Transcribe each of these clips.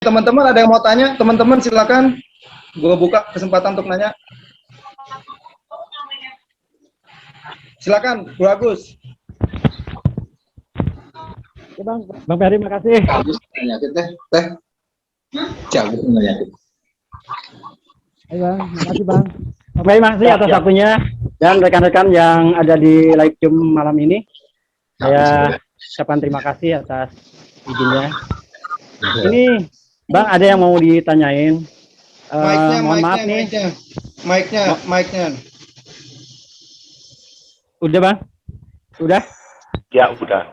Teman-teman ada yang mau tanya? Teman-teman silakan. Gue buka kesempatan untuk nanya. Silakan, Bu Agus. Ya, Bang Ferry, makasih. Agus nanya teh. Jago nanya. Ayo Bang, makasih Bang. Bang Ferry, makasih atas waktunya dan rekan-rekan yang ada di live Zoom malam ini. Saya ucapkan terima kasih atas izinnya. Ini Bang, ada yang mau ditanyain. Mohon maaf nih. Mic-nya. Udah Bang? Udah? Ya, udah.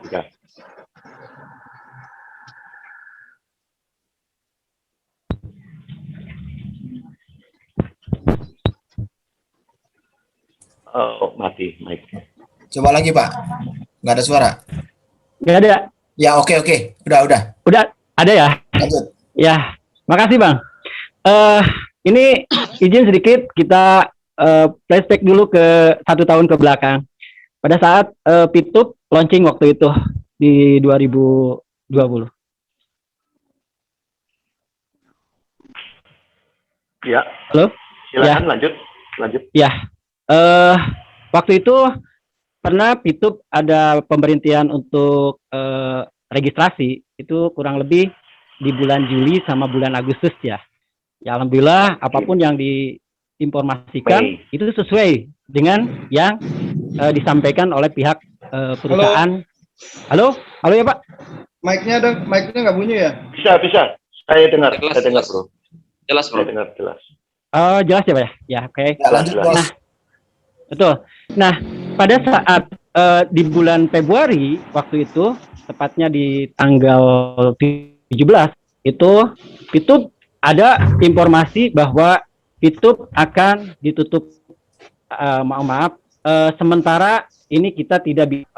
Oh, mati mic. Coba lagi Pak, nggak ada suara. Nggak ada? Ya oke, udah. Udah ada ya? Lanjut. Ya, makasih Bang. Ini izin sedikit kita flashback dulu ke 1 tahun ke belakang. Pada saat Pitup launching waktu itu di 2020. Ya. Halo? Silakan Ya. lanjut. Ya. Waktu itu pernah Pitup ada pemberhentian untuk registrasi itu kurang lebih di bulan Juli sama bulan Agustus ya. Ya alhamdulillah apapun yang diinformasikan itu sesuai dengan yang disampaikan oleh pihak perusahaan. Halo ya Pak. Mic-nya nggak bunyi ya? Bisa. Saya dengar, bro. Jelas bro. Saya dengar jelas. Jelas ya Pak ya. Ya oke. Ya, lanjut Bos. Nah, betul. Nah pada saat di bulan Februari waktu itu tepatnya di tanggal 17 itu Pitup ada informasi bahwa Pitup akan ditutup. Sementara ini kita tidak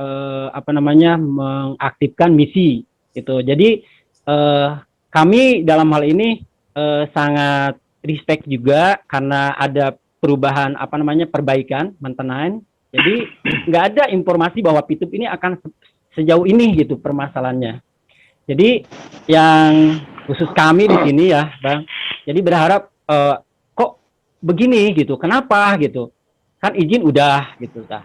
mengaktifkan misi gitu. Jadi kami dalam hal ini sangat respect juga karena ada perubahan perbaikan maintenance. Jadi nggak ada informasi bahwa Pitup ini akan sejauh ini gitu permasalahannya. Jadi yang khusus kami di sini ya Bang, jadi berharap kok begini gitu, kenapa gitu, kan izin udah gitu dah.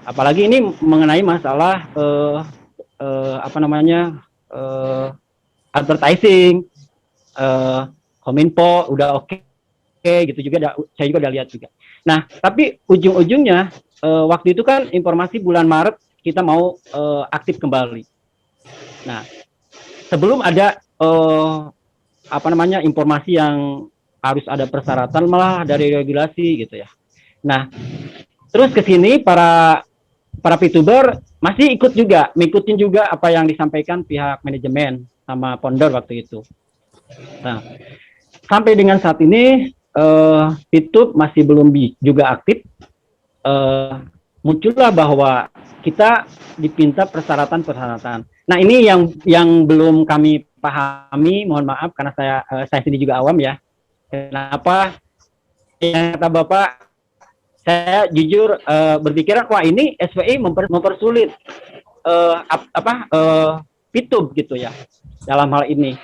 Apalagi ini mengenai masalah advertising, Kominfo udah oke gitu juga, saya juga udah lihat juga. Nah tapi ujung-ujungnya waktu itu kan informasi bulan Maret kita mau aktif kembali. Nah sebelum ada informasi yang harus ada persyaratan malah dari regulasi gitu ya. Nah, terus ke sini para Pituber masih ngikutin juga apa yang disampaikan pihak manajemen sama founder waktu itu. Nah, sampai dengan saat ini Pitup masih belum juga aktif. Muncullah bahwa kita dipinta persyaratan. Nah, ini yang belum kami pahami, mohon maaf karena saya sendiri juga awam ya. Kenapa yang kata Bapak, saya jujur berpikiran wah ini SPI mempersulit Pitup gitu ya dalam hal ini.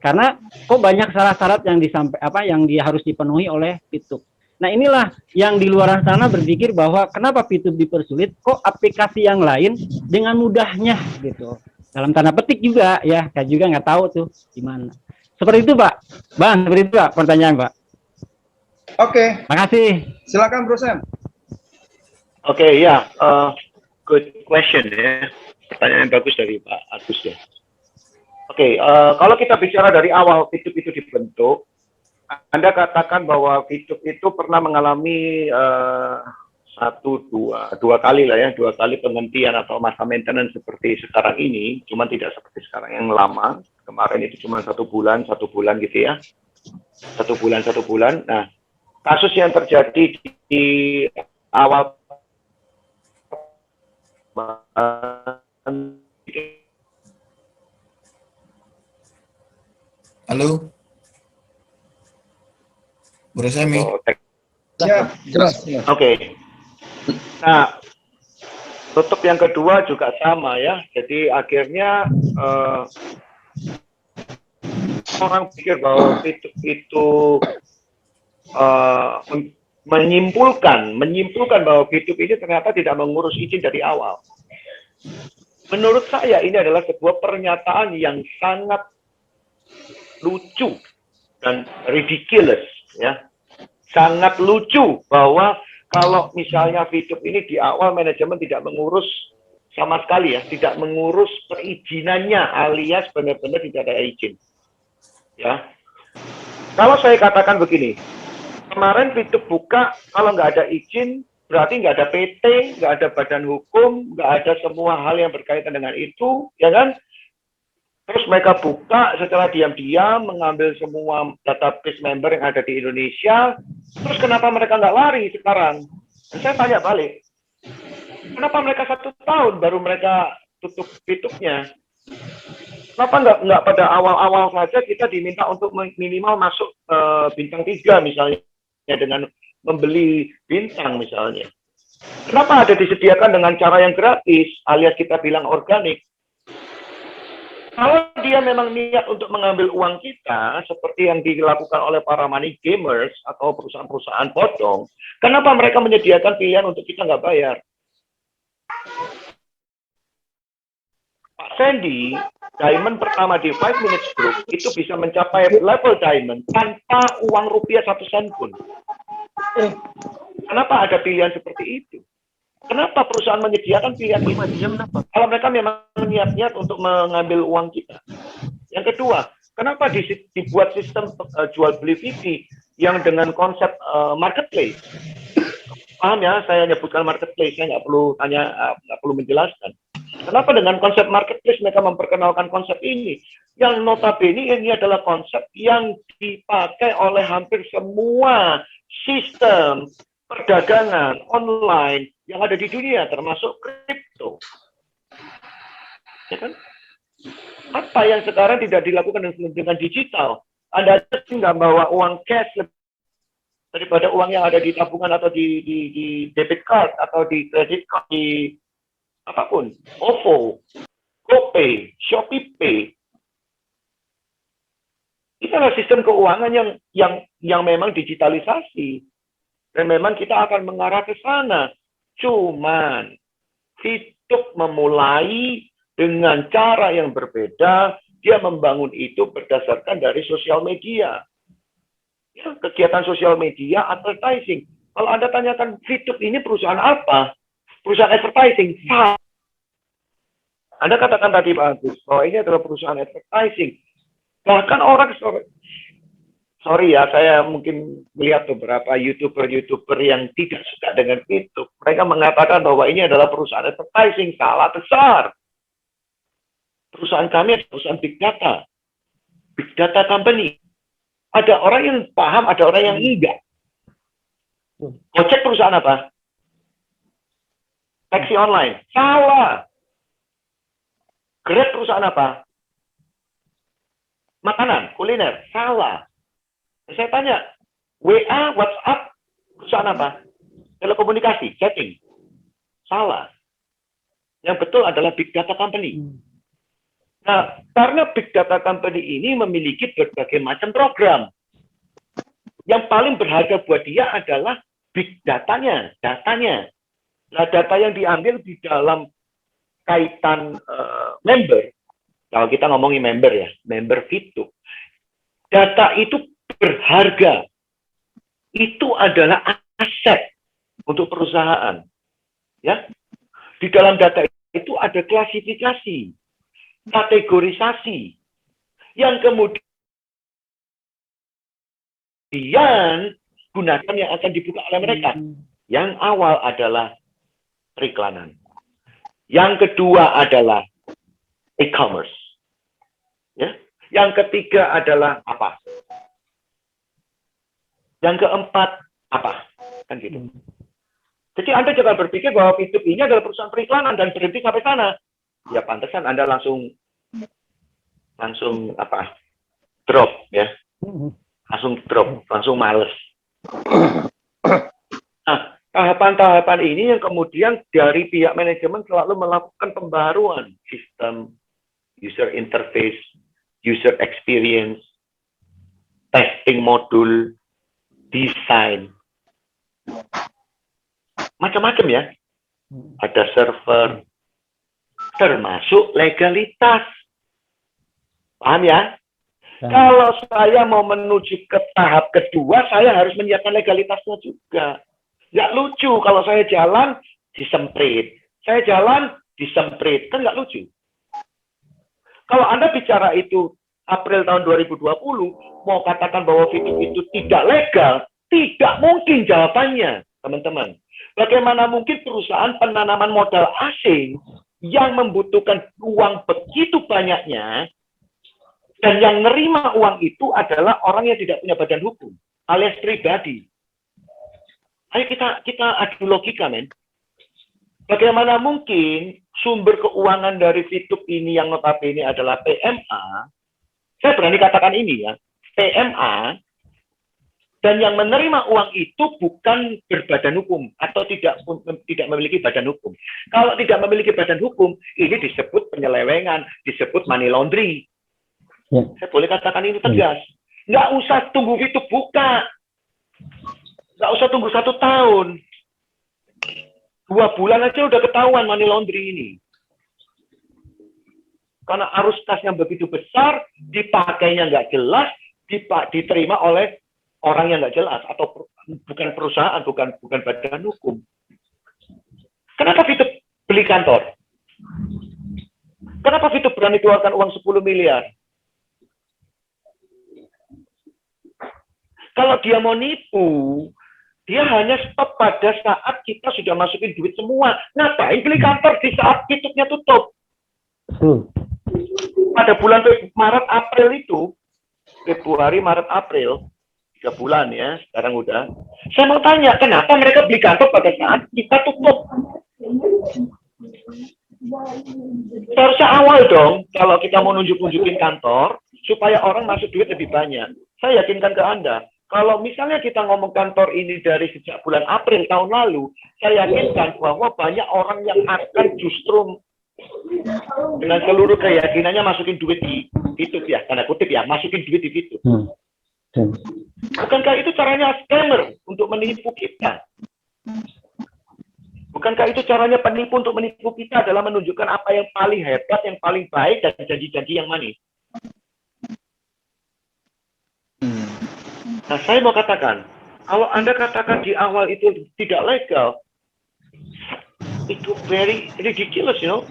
Karena kok banyak syarat-syarat yang harus dipenuhi oleh Pitup. Nah inilah yang di luar sana berpikir bahwa kenapa Pitup dipersulit, kok aplikasi yang lain dengan mudahnya gitu. Dalam tanda petik juga ya, saya juga nggak tahu tuh gimana. Seperti itu Pak. Bang, seperti itu Pak pertanyaan Pak. Oke. Makasih. Silakan Bro Sam. Oke, ya. Good question ya. Pertanyaan yang bagus dari Pak Agus ya. Oke, kalau kita bicara dari awal Pitup itu dibentuk, Anda katakan bahwa Pitup itu pernah mengalami dua kali penghentian atau masa maintenance seperti sekarang ini, cuma tidak seperti sekarang yang lama. Kemarin itu cuma 1 bulan gitu ya. 1 bulan. Nah, kasus yang terjadi di awal Halo, Bro Semi. Ya, jelas. Oke. Nah, tutup yang kedua juga sama ya. Jadi akhirnya orang pikir bahwa itu menyimpulkan bahwa P2P ini ternyata tidak mengurus izin dari awal. Menurut saya ini adalah sebuah pernyataan yang sangat lucu dan ridiculous, ya. Sangat lucu bahwa kalau misalnya P2P ini di awal manajemen tidak mengurus sama sekali, ya, tidak mengurus perizinannya, alias benar-benar tidak ada izin, ya. Kalau saya katakan begini, kemarin P2P buka, kalau nggak ada izin, berarti nggak ada PT, nggak ada badan hukum, nggak ada semua hal yang berkaitan dengan itu, ya kan? Terus mereka buka secara diam-diam, mengambil semua database member yang ada di Indonesia, terus kenapa mereka nggak lari sekarang? Dan saya tanya balik, kenapa mereka 1 tahun baru mereka tutup P2P-nya? Kenapa nggak pada awal-awal saja kita diminta untuk minimal masuk bintang 3 misalnya, dengan membeli bintang misalnya. Kenapa ada disediakan dengan cara yang gratis, alias kita bilang organik? Kalau dia memang niat untuk mengambil uang kita, seperti yang dilakukan oleh para money gamers atau perusahaan-perusahaan bodong, kenapa mereka menyediakan pilihan untuk kita nggak bayar? Pak Sandy, diamond pertama di 5 Minutes Group, itu bisa mencapai level diamond tanpa uang rupiah 1 sen pun. Kenapa ada pilihan seperti itu? Kenapa perusahaan menyediakan pilihan ini? Kalau mereka memang niat-niat untuk mengambil uang kita. Yang kedua, kenapa dibuat sistem jual beli VP yang dengan konsep marketplace? Paham ya, saya nyebutkan marketplace, saya nggak perlu menjelaskan. Kenapa dengan konsep marketplace mereka memperkenalkan konsep ini? Yang notabene ini adalah konsep yang dipakai oleh hampir semua sistem perdagangan online yang ada di dunia, termasuk kripto. Ya kan? Apa yang sekarang tidak dilakukan dengan digital? Anda nggak bawa uang cash daripada uang yang ada di tabungan atau di debit card atau di credit card, di apapun, OVO, GoPay, ShopeePay. Itu adalah sistem keuangan yang memang digitalisasi. Dan memang kita akan mengarah ke sana. Cuman, P2P memulai dengan cara yang berbeda, dia membangun itu berdasarkan dari sosial media. Ya, kegiatan sosial media, advertising. Kalau Anda tanyakan, P2P ini perusahaan apa? Perusahaan advertising. Anda katakan tadi Pak Agus, bahwa ini adalah perusahaan advertising. Bahkan orang, sorry ya, saya mungkin melihat beberapa YouTuber yang tidak suka dengan itu. Mereka mengatakan bahwa ini adalah perusahaan advertising. Salah besar. Perusahaan kami adalah perusahaan big data. Big data company. Ada orang yang paham, ada orang yang enggak. Gojek perusahaan apa? Taksi online. Salah. Grab perusahaan apa? Makanan, kuliner. Salah. Saya tanya, WA, WhatsApp, perusahaan apa? Telekomunikasi, chatting. Salah. Yang betul adalah big data company. Nah, karena big data company ini memiliki berbagai macam program. Yang paling berharga buat dia adalah big datanya. Nah, data yang diambil di dalam kaitan member, kalau kita ngomongin member ya, member P2P, data itu berharga. Itu adalah aset untuk perusahaan. Ya, di dalam data itu ada klasifikasi, kategorisasi, yang kemudian gunakan yang akan dibuka oleh mereka. Yang awal adalah periklanan. Yang kedua adalah e-commerce. Ya. Yang ketiga adalah apa? Yang keempat apa? Kan gitu. Jadi Anda jangan berpikir bahwa P2P ini adalah perusahaan periklanan dan berhenti sampai sana. Ya pantesan Anda langsung apa? Drop ya. Langsung males. Nah, tahapan-tahapan ini yang kemudian dari pihak manajemen selalu melakukan pembaruan sistem, user interface, user experience, testing modul, desain, macam-macam ya. Ada server, termasuk legalitas. Paham ya? Kalau saya mau menuju ke tahap kedua, saya harus menyiapkan legalitasnya juga. Nggak lucu kalau saya jalan disemprit. Saya jalan disemprit. Kan nggak lucu. Kalau Anda bicara itu April tahun 2020, mau katakan bahwa VTube itu tidak legal, tidak mungkin jawabannya, teman-teman. Bagaimana mungkin perusahaan penanaman modal asing yang membutuhkan uang begitu banyaknya, dan yang nerima uang itu adalah orang yang tidak punya badan hukum, alias pribadi. Ayo kita adu logika, men. Bagaimana mungkin sumber keuangan dari VTube ini yang notabene adalah PMA, saya berani katakan ini ya, PMA, dan yang menerima uang itu bukan berbadan hukum atau tidak memiliki badan hukum. Kalau tidak memiliki badan hukum, ini disebut penyelewengan, disebut money laundering. Ya. Saya boleh katakan ini tegas. Nggak usah tunggu itu buka. Nggak usah tunggu 1 tahun. 2 bulan aja udah ketahuan money laundering ini. Karena arus kas yang begitu besar, dipakainya nggak jelas, diterima oleh orang yang nggak jelas, atau bukan perusahaan, bukan badan hukum. Kenapa VTube beli kantor? Kenapa VTube berani keluarkan uang 10 miliar? Kalau dia mau nipu, dia hanya stop pada saat kita sudah masukin duit semua. Ngapain beli kantor di saat VTube-nya tutup? Pada bulan Maret, April itu, Februari, Maret, April, 3 bulan ya, sekarang udah. Saya mau tanya, kenapa mereka beli kantor pada saat kita tutup? Seharusnya awal dong, kalau kita mau nunjukin kantor, supaya orang masuk duit lebih banyak. Saya yakinkan ke Anda, kalau misalnya kita ngomong kantor ini dari sejak bulan April tahun lalu, saya yakinkan bahwa banyak orang yang akan justru dengan seluruh keyakinannya masukin duit di VTube ya, tanda kutip ya, masukin duit di VTube. Bukankah itu caranya scammer untuk menipu kita? Bukankah itu caranya penipu untuk menipu kita adalah menunjukkan apa yang paling hebat, yang paling baik, dan janji-janji yang manis? Nah, saya mau katakan, kalau Anda katakan di awal itu tidak legal, itu very ridiculous, you know,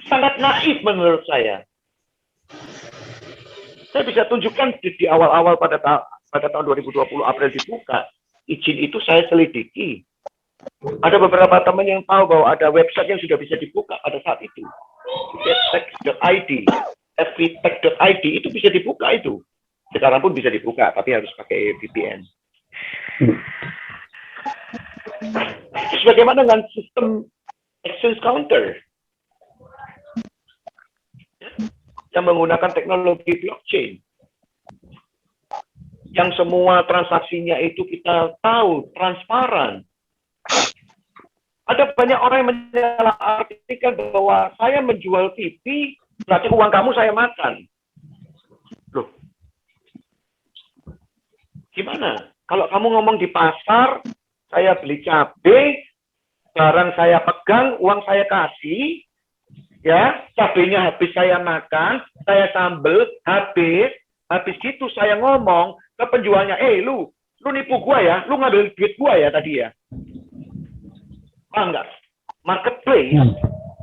sangat naif menurut saya. Saya bisa tunjukkan di awal-awal pada tahun 2020 April dibuka, izin itu saya selidiki. Ada beberapa teman yang tahu bahwa ada website yang sudah bisa dibuka pada saat itu. fvtech.id, fvtech.id itu bisa dibuka itu. Sekarang pun bisa dibuka, tapi harus pakai VPN. Terus bagaimana dengan sistem exchange counter yang menggunakan teknologi blockchain, yang semua transaksinya itu kita tahu, transparan? Ada banyak orang yang menyalahartikan bahwa saya menjual TV, berarti uang kamu saya makan. Loh, gimana? Kalau kamu ngomong di pasar, saya beli cabai, barang saya pegang, uang saya kasih, ya, cabainya habis saya makan, saya sambel, habis gitu saya ngomong ke penjualnya, lu nipu gua ya, lu ngambil duit gua ya tadi ya. Enggak, marketplace,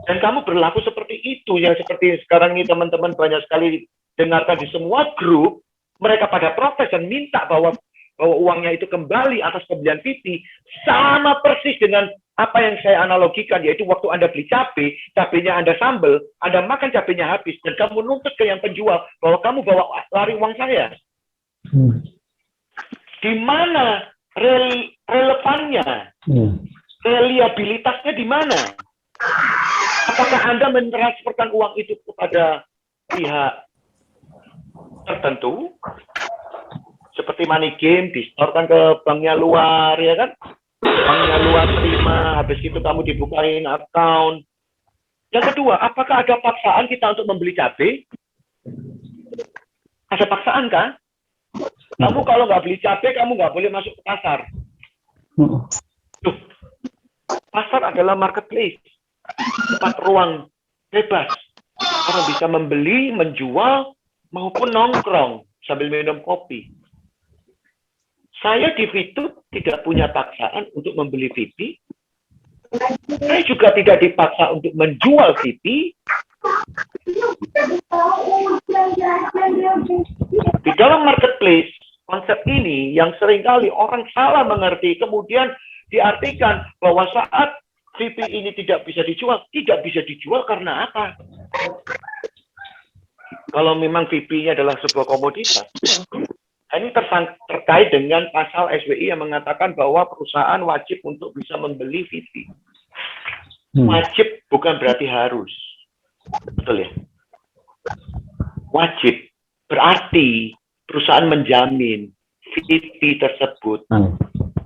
dan kamu berlaku seperti itu, yang seperti sekarang ini teman-teman banyak sekali dengarkan di semua grup, mereka pada protes dan minta bahwa uangnya itu kembali atas pembelian TV, sama persis dengan apa yang saya analogikan, yaitu waktu Anda beli cabai, cabainya Anda sambel, Anda makan cabainya habis, dan kamu nuntut ke yang penjual bahwa kamu bawa lari uang saya. Di mana relevannya? Reliabilitasnya di mana? Apakah Anda mentransferkan uang itu kepada pihak tertentu? Seperti money game, distorkan ke banknya luar, ya kan? Banknya luar terima, habis itu kamu dibukain account. Yang kedua, apakah ada paksaan kita untuk membeli cabai? Ada paksaan kan? Kamu kalau nggak beli cabai, kamu nggak boleh masuk ke pasar. Tuh, pasar adalah marketplace, tempat ruang bebas. Orang bisa membeli, menjual, maupun nongkrong sambil minum kopi. Saya di Fitup tidak punya paksaan untuk membeli VP. Saya juga tidak dipaksa untuk menjual VP. Di dalam marketplace, konsep ini yang seringkali orang salah mengerti, kemudian diartikan bahwa saat VP ini tidak bisa dijual karena apa? Kalau memang VP-nya adalah sebuah komoditas, ini terkait dengan pasal SWI yang mengatakan bahwa perusahaan wajib untuk bisa membeli VP. Wajib bukan berarti harus. Betul ya? Wajib berarti perusahaan menjamin VP tersebut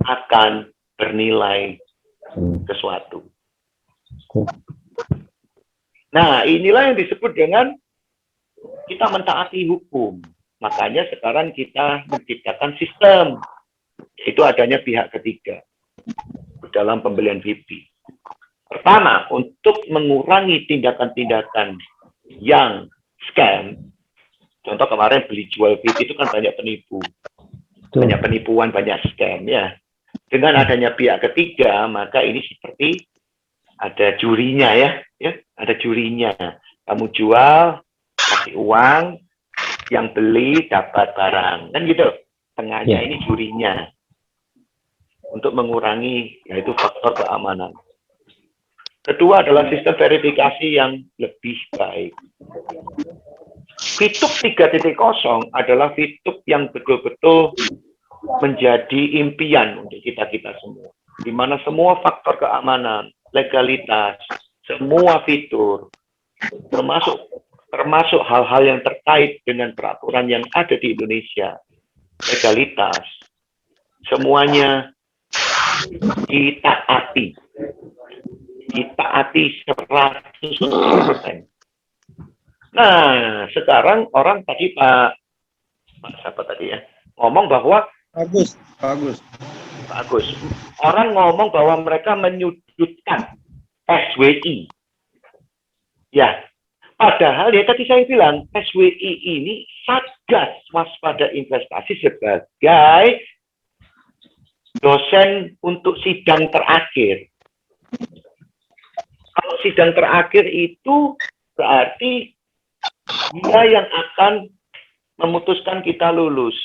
akan bernilai sesuatu. Nah, inilah yang disebut dengan kita mentaati hukum. Makanya sekarang kita menciptakan sistem, yaitu adanya pihak ketiga dalam pembelian VP. Pertama, untuk mengurangi tindakan-tindakan yang scam. Contoh kemarin beli jual VP itu kan banyak penipu. Banyak penipuan, banyak scam ya. Dengan adanya pihak ketiga, maka ini seperti ada jurinya ya, ada jurinya. Kamu jual, kasih uang, yang beli dapat barang, kan gitu. Tengahnya ini jurinya untuk mengurangi yaitu faktor keamanan. Kedua adalah sistem verifikasi yang lebih baik. Fitup 3.0 adalah Fitup yang betul-betul menjadi impian untuk kita-kita semua. Di mana semua faktor keamanan, legalitas, semua fitur, termasuk hal-hal yang terkait dengan peraturan yang ada di Indonesia, legalitas, semuanya ditaati 100%. Nah, sekarang orang tadi Pak siapa tadi ya ngomong bahwa Bagus. Orang ngomong bahwa mereka menyudutkan SWI. Ya, padahal ya tadi saya bilang SWI ini Satgas Waspada Investasi sebagai dosen untuk sidang terakhir. Kalau sidang terakhir itu berarti dia yang akan memutuskan kita lulus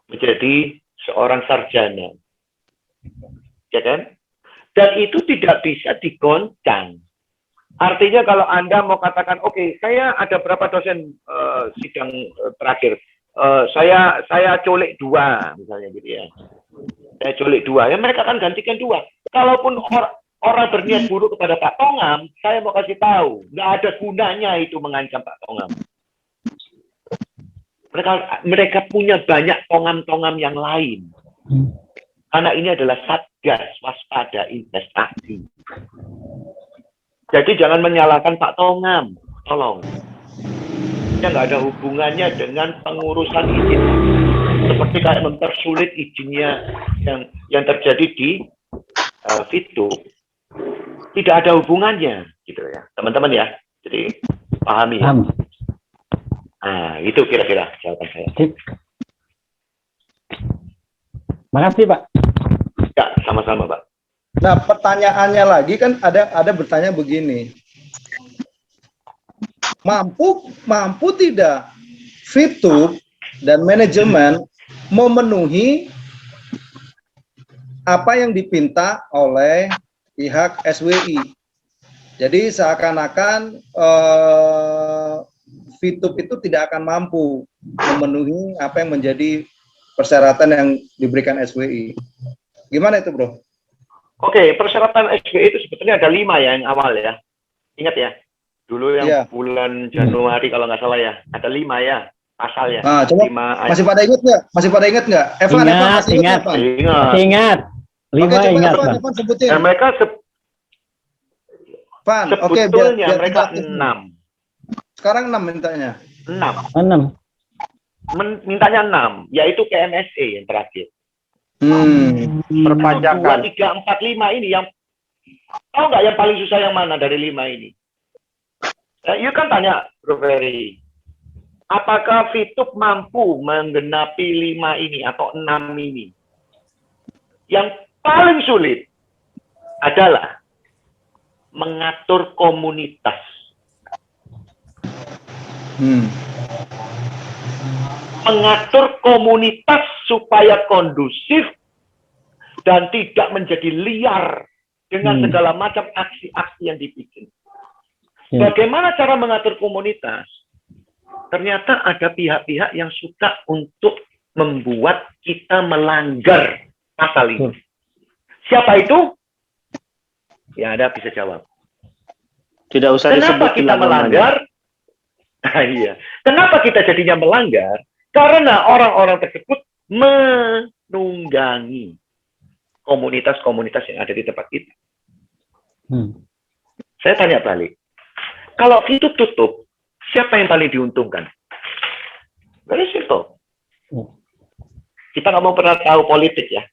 menjadi seorang sarjana. Ya kan? Dan itu tidak bisa digoncang. Artinya kalau Anda mau katakan, oke, saya ada berapa dosen sidang terakhir, saya culik 2, misalnya gitu ya. Saya culik 2, ya mereka akan gantikan 2. Kalaupun orang berniat buruk kepada Pak Tongam, saya mau kasih tahu, nggak ada gunanya itu mengancam Pak Tongam. Mereka punya banyak tongam-tongam yang lain. Karena ini adalah Satgas Waspada Investasi. Jadi jangan menyalahkan Pak Tongam, tolong. Dia nggak ada hubungannya dengan pengurusan izin. Seperti kayak mempersulit izinnya yang terjadi di Fitup. Tidak ada hubungannya, gitu ya, teman-teman ya. Jadi pahami ya. Nah, itu kira-kira jawaban saya. Makasih Pak. Ya, sama-sama Pak. Nah, pertanyaannya lagi kan ada bertanya begini. Mampu tidak Fitup dan manajemen memenuhi apa yang dipinta oleh pihak SWI? Jadi seakan-akan Fitup itu tidak akan mampu memenuhi apa yang menjadi persyaratan yang diberikan SWI. Gimana itu, Bro? Oke, persyaratan SWI itu sebetulnya ada 5 ya yang awal ya. Ingat ya, dulu yang bulan Januari kalau nggak salah ya, ada 5 ya pasal ya. Nah, coba 5 masih pada ingat nggak? Masih pada ingat nggak? Evan, masih ingat. Ingat. 5 Oke, coba ingat. Evan sebutin. Dan mereka biar sebetulnya mereka interaktif. 6. Sekarang 6 mintanya. 6. mintanya 6, yaitu KMSE yang terakhir. Perpajakan. 2, 3, 4, 5 ini yang tahu nggak yang paling susah yang mana dari 5 ini? You kan tanya, Bro Ferry, apakah Fitup mampu menggenapi 5 ini atau 6 ini? Yang paling sulit adalah mengatur komunitas. Mengatur komunitas supaya kondusif dan tidak menjadi liar dengan segala macam aksi-aksi yang dibikin. Bagaimana cara mengatur komunitas? Ternyata ada pihak-pihak yang suka untuk membuat kita melanggar pasal ini. Siapa itu? Ya, Anda bisa jawab. Tidak usah Kenapa disebut kita melanggar? Iya. Kenapa kita jadinya melanggar? Karena orang-orang tersebut menunggangi komunitas-komunitas yang ada di tempat kita. Saya tanya balik. Kalau itu tutup, siapa yang paling diuntungkan? Very simple. Kita nggak mau pernah tahu politik ya.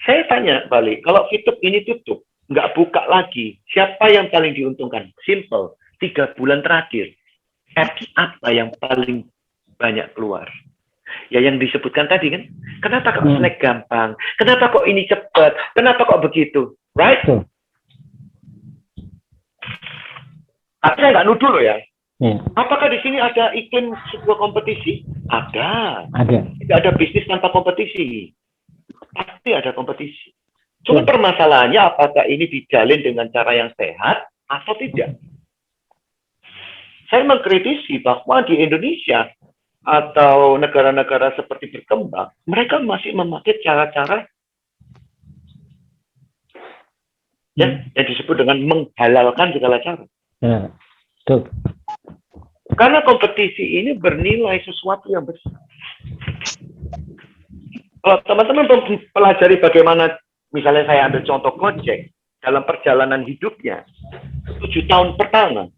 Saya tanya balik, kalau Fitup ini tutup, nggak buka lagi, siapa yang paling diuntungkan? Simple. 3 bulan terakhir, apps apa yang paling banyak keluar? Ya yang disebutkan tadi kan, kenapa kok snack gampang? Kenapa kok ini cepat? Kenapa kok begitu? Right? Tapi saya nggak nuduh loh ya. Apakah di sini ada iklim sebuah kompetisi? Ada. Tidak ada bisnis tanpa kompetisi. Pasti ada kompetisi. Cuma permasalahannya apakah ini dijalin dengan cara yang sehat atau tidak? Saya mengkritisi bahwa di Indonesia atau negara-negara seperti berkembang, mereka masih memakai cara-cara yang disebut dengan menghalalkan segala cara. Karena kompetisi ini bernilai sesuatu yang besar. Kalau teman-teman pelajari bagaimana, misalnya saya ambil contoh Gojek, dalam perjalanan hidupnya, 7 tahun pertama,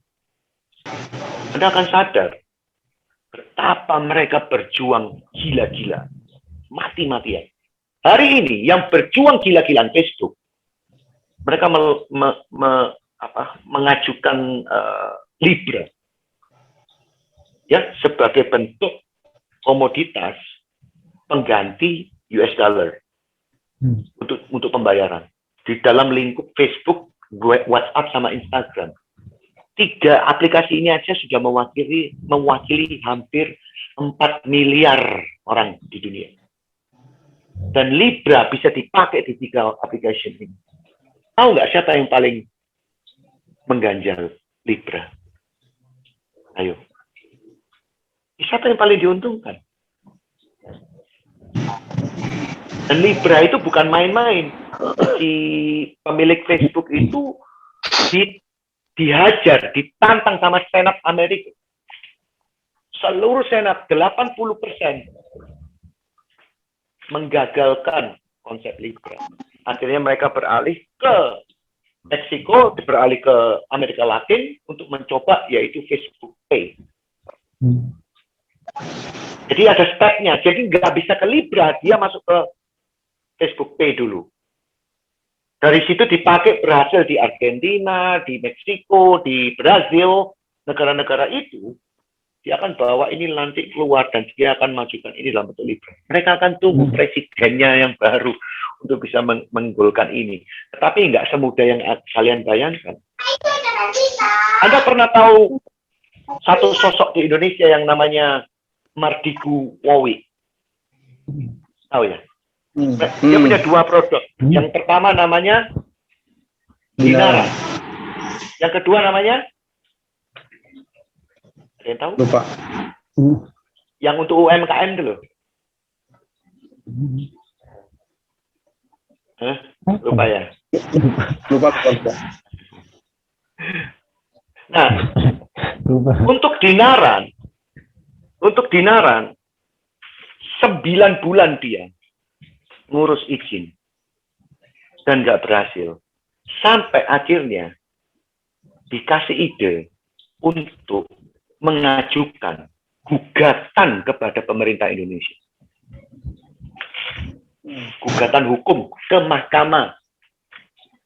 Anda akan sadar betapa mereka berjuang gila-gila, mati-matian. Hari ini yang berjuang gila-gilaan Facebook, mereka mengajukan Libra, ya sebagai bentuk komoditas pengganti US dollar untuk pembayaran di dalam lingkup Facebook, WhatsApp, sama Instagram. 3 aplikasi ini aja sudah mewakili hampir 4 miliar orang di dunia. Dan Libra bisa dipakai di 3 aplikasi ini. Tahu nggak siapa yang paling mengganjal Libra? Ayo. Siapa yang paling diuntungkan? Dan Libra itu bukan main-main. Si pemilik Facebook itu dihajar, ditantang sama Senat Amerika. Seluruh Senat, 80% menggagalkan konsep Libra. Akhirnya mereka beralih ke Meksiko, beralih ke Amerika Latin untuk mencoba, yaitu Facebook Pay. Jadi ada stepnya, jadi nggak bisa ke Libra, dia masuk ke Facebook Pay dulu. Dari situ dipakai, berhasil di Argentina, di Meksiko, di Brazil, negara-negara itu, dia akan bawa ini nanti keluar dan dia akan majukan ini dalam bentuk Libra. Mereka akan tunggu presidennya yang baru untuk bisa menggolkan ini. Tetapi nggak semudah yang kalian bayangkan. Anda pernah tahu satu sosok di Indonesia yang namanya Mardigu Wowi? Tahu ya? Dia punya 2 produk. Yang pertama namanya Dinara. Yang kedua namanya, ada yang tahu? Lupa. Yang untuk UMKM dulu. Lupa ya? Lupa. Nah, untuk Dinaran 9 bulan dia ngurus izin dan nggak berhasil, sampai akhirnya dikasih ide untuk mengajukan gugatan kepada pemerintah Indonesia. Gugatan hukum ke Mahkamah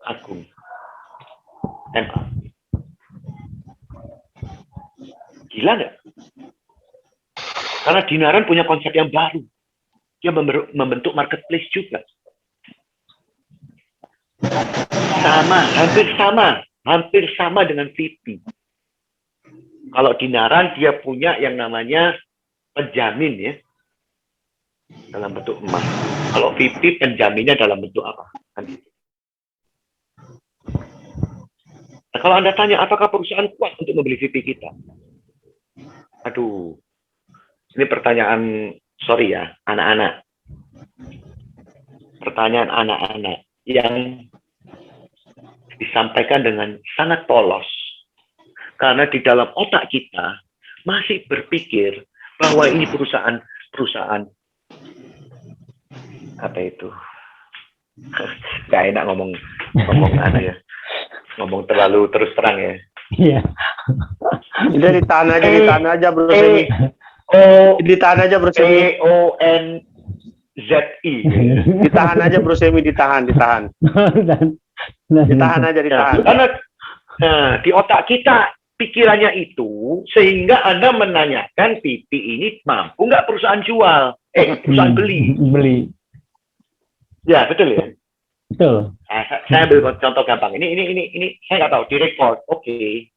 Agung. MA. Gila nggak? Karena Dinaran punya konsep yang baru. Dia membentuk marketplace juga. Hampir sama dengan VP. Kalau Dinaran dia punya yang namanya penjamin ya, dalam bentuk emas. Kalau VP penjaminnya dalam bentuk apa? Kan gitu. Nah, kalau Anda tanya apakah perusahaan kuat untuk membeli VP kita? Aduh, ini pertanyaan, sorry ya, anak-anak. Pertanyaan anak-anak yang disampaikan dengan sangat polos. Karena di dalam otak kita masih berpikir bahwa ini perusahaan apa itu? Gak enak ngomong ya. Ngomong terlalu terus terang ya. Iya. Udah ditahan aja Bro Semi. Ditahan aja Bro Semi. ONZI. Ditahan aja Bro Semi, ditahan. Ditahan aja. Karena di otak kita pikirannya itu sehingga Anda menanyakan VP ini mampu nggak perusahaan jual, perusahaan beli. Ya betul ya. Betul. Saya ambil contoh gampang. Ini saya nggak tahu di report. Oke.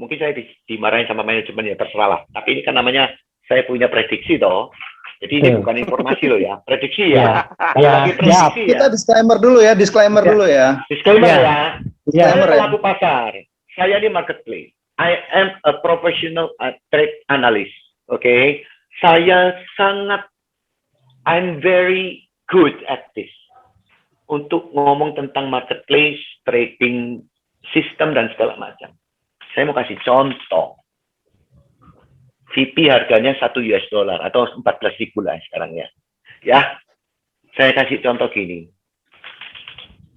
Mungkin saya dimarahin sama manajemen ya, terserah lah. Tapi ini kan namanya saya punya prediksi toh. Jadi ini bukan informasi loh ya, prediksi ya. Prediksi ya. Kita disclaimer dulu ya. Disclaimer ya. Saya pelaku pasar. Saya di marketplace. I am a professional trade analyst. Oke. I'm very good at this. Untuk ngomong tentang marketplace, trading, sistem, dan segala macam. Saya mau kasih contoh. VP harganya $1 atau 14.000 lah sekarang ya. Ya, saya kasih contoh gini.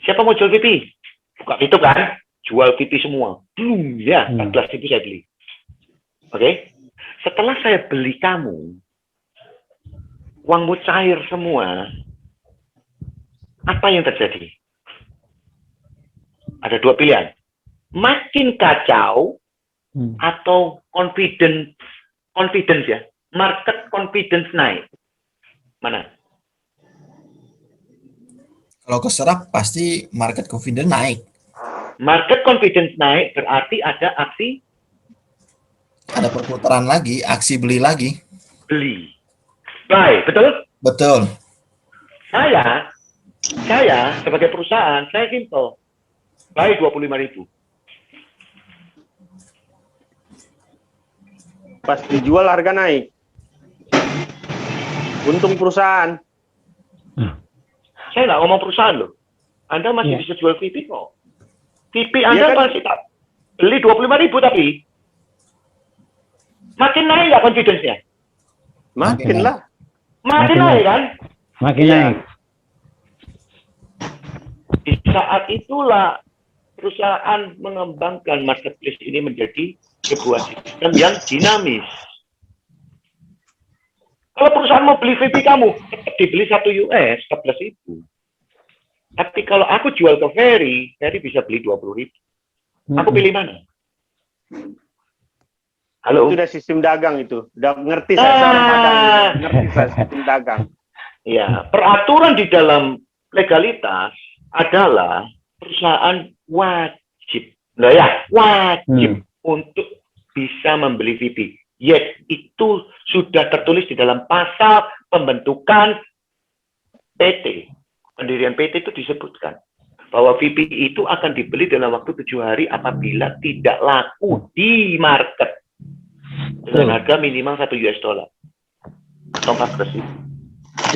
Siapa mau jual VP? Buka itu kan, jual VP semua. Ya, 14.000 saya beli. Oke? Setelah saya beli kamu, uangmu cair semua. Apa yang terjadi? Ada dua pilihan. Makin kacau atau confidence ya. Market confidence naik. Mana? Kalau keserap pasti market confidence naik. Market confidence naik berarti ada aksi? Ada perputaran lagi, aksi beli lagi. Beli. Buy, betul? Betul. Saya sebagai perusahaan, saya simple. Buy 25.000. Pas dijual harga naik. Untung perusahaan. Saya nggak ngomong perusahaan loh. Anda masih bisa jual VP kok. VP Anda kan? masih tak beli 25.000 tapi makin naik nggak confidence-nya? Makin lah. Makin naik kan? Makin naik. Di saat itulah perusahaan mengembangkan marketplace ini menjadi sebuah sistem yang dinamis. Kalau perusahaan mau beli VP kamu, tetap dibeli $1 14.000. Tapi kalau aku jual ke Ferry bisa beli 20.000. Aku pilih mana? Halo? Itu udah sistem dagang itu. Udah ngerti saya cara dagang. Ngerti saya sistem dagang. Ya, peraturan di dalam legalitas adalah perusahaan wajib untuk bisa membeli VP. Yes, itu sudah tertulis di dalam pasal pembentukan PT. Pendirian PT itu disebutkan bahwa VP itu akan dibeli dalam waktu 7 hari apabila tidak laku di market dengan harga minimal $1 atau 14.000.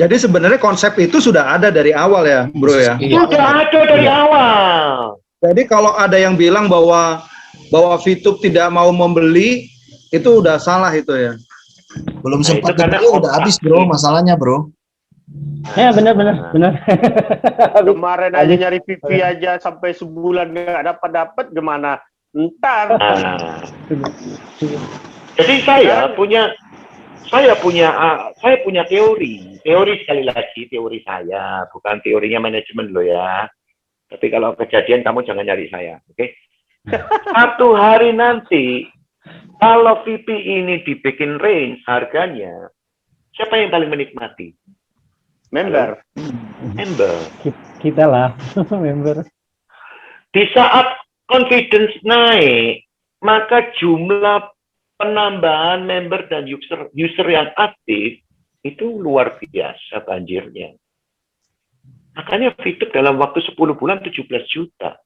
Jadi sebenarnya konsep itu sudah ada dari awal ya, Bro ya. Sudah ada dari awal. Jadi kalau ada yang bilang bahwa VTube tidak mau membeli, itu udah salah itu ya. Belum Nah, sempat itu karena dibeli udah habis bro, masalahnya bro. Ya benar. Kemarin aja nyari VP aja sampai sebulan nggak dapat gimana? Ntar. Jadi saya punya saya punya teori sekali lagi, teori saya, bukan teorinya manajemen loh ya. Tapi kalau kejadian kamu jangan nyari saya, oke? Satu hari nanti, kalau VP ini dibikin range harganya, siapa yang paling menikmati? Member. Member. Kita lah, member. Di saat confidence naik, maka jumlah penambahan member dan user yang aktif itu luar biasa banjirnya. Makanya Fitup dalam waktu 10 bulan 17 juta.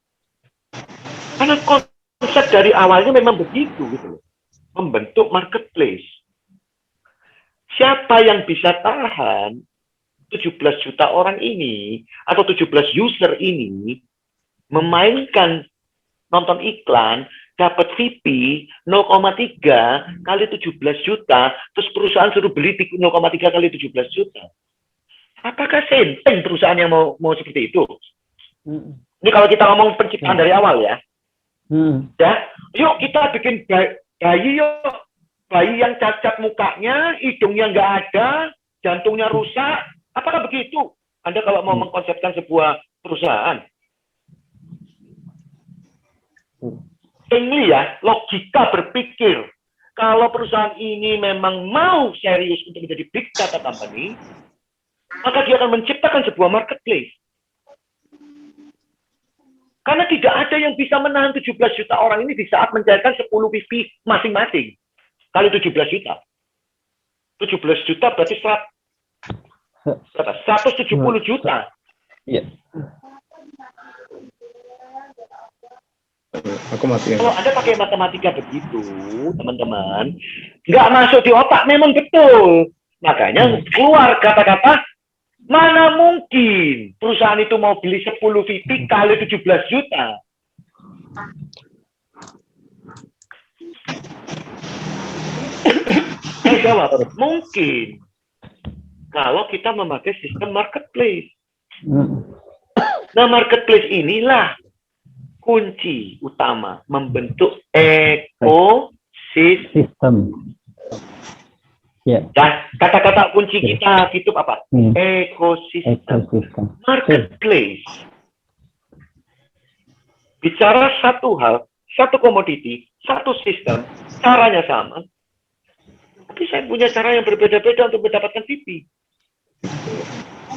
Karena konsep dari awalnya memang begitu gitu loh. Membentuk marketplace. Siapa yang bisa tahan 17 juta orang ini atau 17 user ini memainkan nonton iklan, dapat VP 0,3 kali 17 juta, terus perusahaan suruh beli 0,3 kali 17 juta. Apakah senteng perusahaan yang mau seperti itu? Ini kalau kita ngomong penciptaan dari awal ya. Ya, yuk kita bikin bayi yuk. Bayi yang cacat mukanya, hidungnya nggak ada, jantungnya rusak. Apakah begitu? Anda kalau mau mengkonsepkan sebuah perusahaan. Ini ya, logika berpikir. Kalau perusahaan ini memang mau serius untuk menjadi big data company, maka dia akan menciptakan sebuah marketplace. Karena tidak ada yang bisa menahan 17 juta orang ini di saat mencairkan 10 VP masing-masing. Kali 17 juta. 17 juta berarti 170 juta. Iya. Aku mati. Kalau Anda pakai matematika begitu, teman-teman, nggak masuk di otak, memang betul. Makanya keluar kata-kata, mana mungkin perusahaan itu mau beli 10 VP kali 17 juta. Saya jawab, mungkin. Kalau kita memakai sistem marketplace. Nah, marketplace inilah kunci utama membentuk ekosistem. Ya. Dan kata-kata kunci kita itu apa? Ekosistem. Marketplace. Bicara satu hal, satu komoditi, satu sistem, caranya sama. Tapi saya punya cara yang berbeda-beda untuk mendapatkan VP.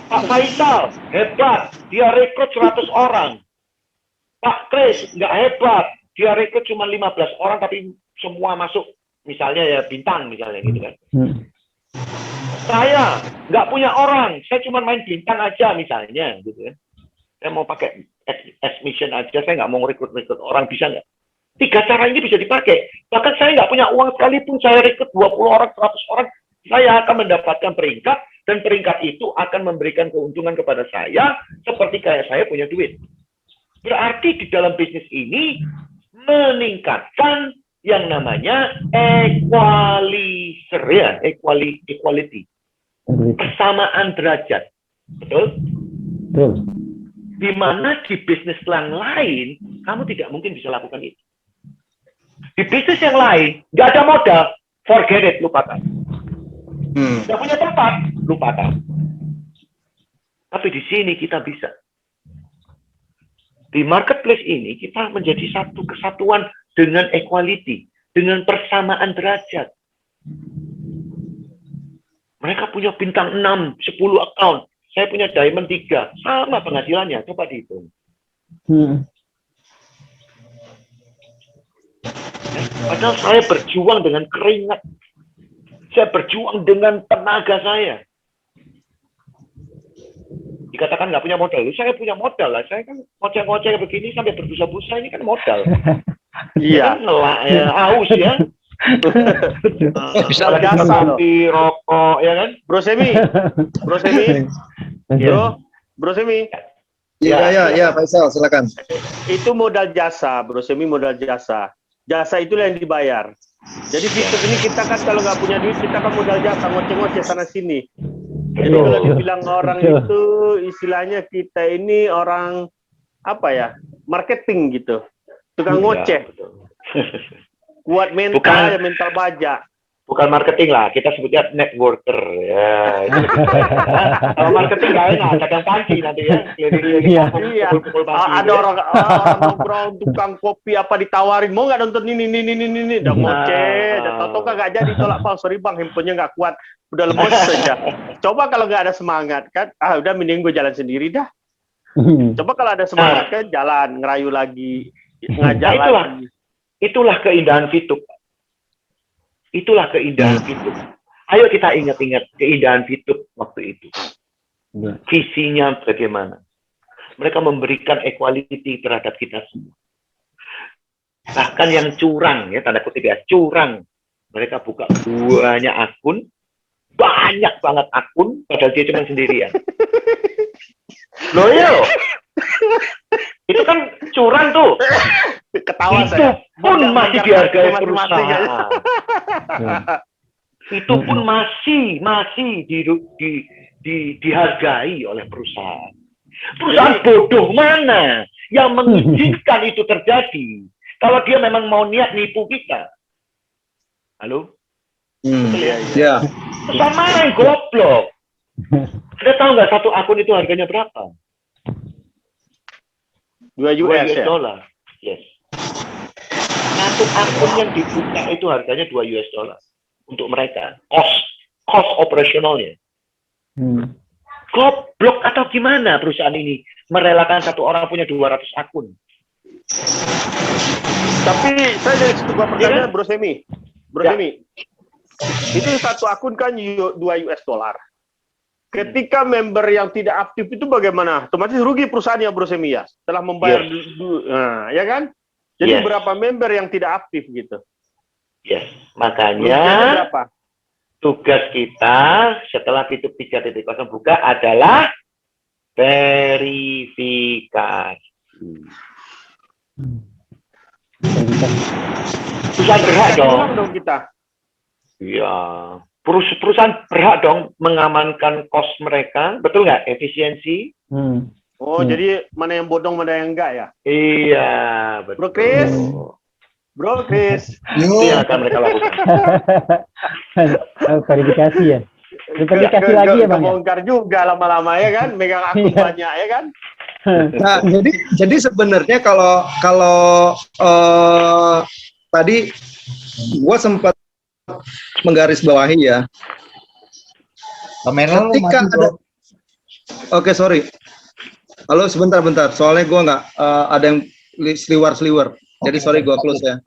Pak Faisal, hebat. Dia rekrut 100 orang. Pak Kris, nggak hebat. Dia rekrut cuma 15 orang, tapi semua masuk. Misalnya ya bintang, misalnya gitu kan. Saya nggak punya orang. Saya cuma main bintang aja, misalnya. Gitu kan. Saya mau pakai admission aja. Saya nggak mau rekrut orang. Bisa nggak? 3 cara ini bisa dipakai. Bahkan saya nggak punya uang sekalipun. Saya rekrut 20 orang, 100 orang. Saya akan mendapatkan peringkat. Dan peringkat itu akan memberikan keuntungan kepada saya. Seperti kayak saya punya duit. Berarti di dalam bisnis ini meningkatkan yang namanya equalizer, ya, equality. Persamaan derajat. Betul? Betul. Di mana di bisnis yang lain, kamu tidak mungkin bisa lakukan itu. Di bisnis yang lain, nggak ada modal, forget it, lupakan. Nggak punya tempat, lupakan. Tapi di sini kita bisa. Di marketplace ini, kita menjadi satu kesatuan dengan equality, dengan persamaan derajat. Mereka punya bintang 6, 10 account. Saya punya diamond 3. Sama penghasilannya, coba dihitung. Padahal saya berjuang dengan keringat. Saya berjuang dengan tenaga saya. Dikatakan nggak punya modal. Saya punya modal lah. Saya kan ngoceh-ngoceh begini sampai berbusa-busa, ini kan modal. Iya. Ngelak ya, aus ya. Bisa jasa loh. Rokok ya kan. Bro Semi. Bro Semi. Ya, Faisal, silakan. Itu modal jasa, Bro Semi, modal jasa. Jasa itulah yang dibayar. Jadi fitur ini kita kan kalau nggak punya duit, kita kan modal jasa, ngoceh-ngoceh sana sini. Jadi kalau dibilang orang itu istilahnya kita ini orang apa ya, marketing gitu, tukang ngoceh, kuat mental, ya mental baja. bukan marketing lah, kita sebutnya networker ya. Itu lebih keren. Kalau marketing nggak enak, kadang panci nanti ya. Iya. Iya. Pukul-pukul panci. Ada orang nongkrong tukang kopi apa ditawarin, mau nggak nonton ini, udah ngoceh, udah tahu nggak jadi, tolak bang, sorry bang, handphonenya nggak kuat, udah lemes saja. Coba kalau nggak ada semangat kan, udah mending gue jalan sendiri dah. Coba kalau ada semangat kan, jalan ngerayu lagi, ngajak lagi. Itulah keindahan VTube. Itulah keindahan VTube. Ayo kita ingat-ingat keindahan VTube waktu itu. Visinya bagaimana? Mereka memberikan equality terhadap kita semua. Bahkan yang curang, ya tanda kutip ya, curang. Mereka buka banyak akun, banyak banget akun, padahal dia cuma sendirian. Loh ya loh. Itu kan curang tuh. Ketawa itu saya. Pun masih dihargai masing-masing perusahaan. Itu pun masih dihargai oleh perusahaan. Perusahaan bodoh mana yang mengizinkan itu terjadi? Kalau dia memang mau niat nipu kita. Halo? Ya. Perusahaan mana yang goblok? Anda tahu nggak satu akun itu harganya berapa? 2 US ya? $2. Yes. Satu akun yang dibuka itu harganya $2 untuk mereka. Cost operasionalnya. Goblok atau gimana perusahaan ini merelakan satu orang punya 200 akun? Tapi saya dari sebuah pertanyaan, Bro Semi. Semi, itu satu akun kan $2. Ketika member yang tidak aktif itu bagaimana? Otomatis rugi perusahaannya, Bro Semi ya, setelah membayar, nah, ya kan? Jadi berapa member yang tidak aktif gitu? Yes, makanya berapa? Tugas kita setelah VTube 3.0 buka adalah verifikasi. Perusahaan berhak dong kita. Iya, perusahaan berhak dong mengamankan cost mereka, betul nggak? Efisiensi. Jadi mana yang bodong, mana yang enggak ya? Iya, betul. Bro Chris. Itu yang akan mereka lakukan. Verifikasi ya. Verifikasi lagi ya bang. Bongkar juga lama-lama ya kan, megang akun banyak ya kan. Nah, jadi sebenarnya kalau tadi gua sempat menggarisbawahi ya. Ketika ada, oke sorry. Halo sebentar. Soalnya gua nggak ada yang sliwer. Jadi sorry gua close ya.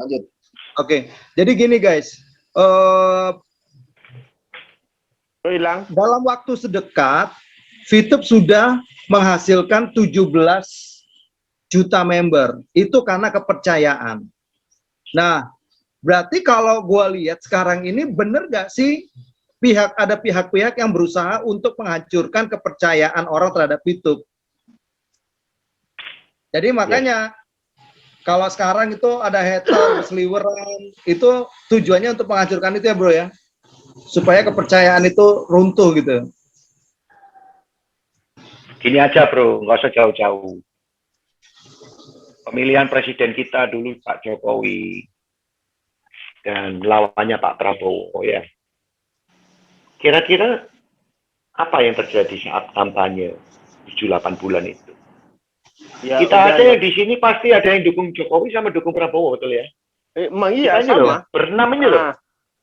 Oke. Jadi gini guys. Hilang. Dalam waktu sedekat, VTube sudah menghasilkan 17 juta member. Itu karena kepercayaan. Nah, berarti kalau gue lihat sekarang ini bener gak sih ada pihak-pihak yang berusaha untuk menghancurkan kepercayaan orang terhadap VTube? Jadi makanya kalau sekarang itu ada hater, sliweran, itu tujuannya untuk menghancurkan itu ya bro ya? Supaya kepercayaan itu runtuh gitu. Gini aja bro, nggak usah jauh-jauh. Pemilihan presiden kita dulu Pak Jokowi dan lawannya Pak Prabowo ya. Kira-kira apa yang terjadi saat kampanye 7-8 bulan itu? Ya, kita aja di sini pasti ada yang dukung Jokowi sama dukung Prabowo, betul ya? Emang iya, sama. Berenam ini loh.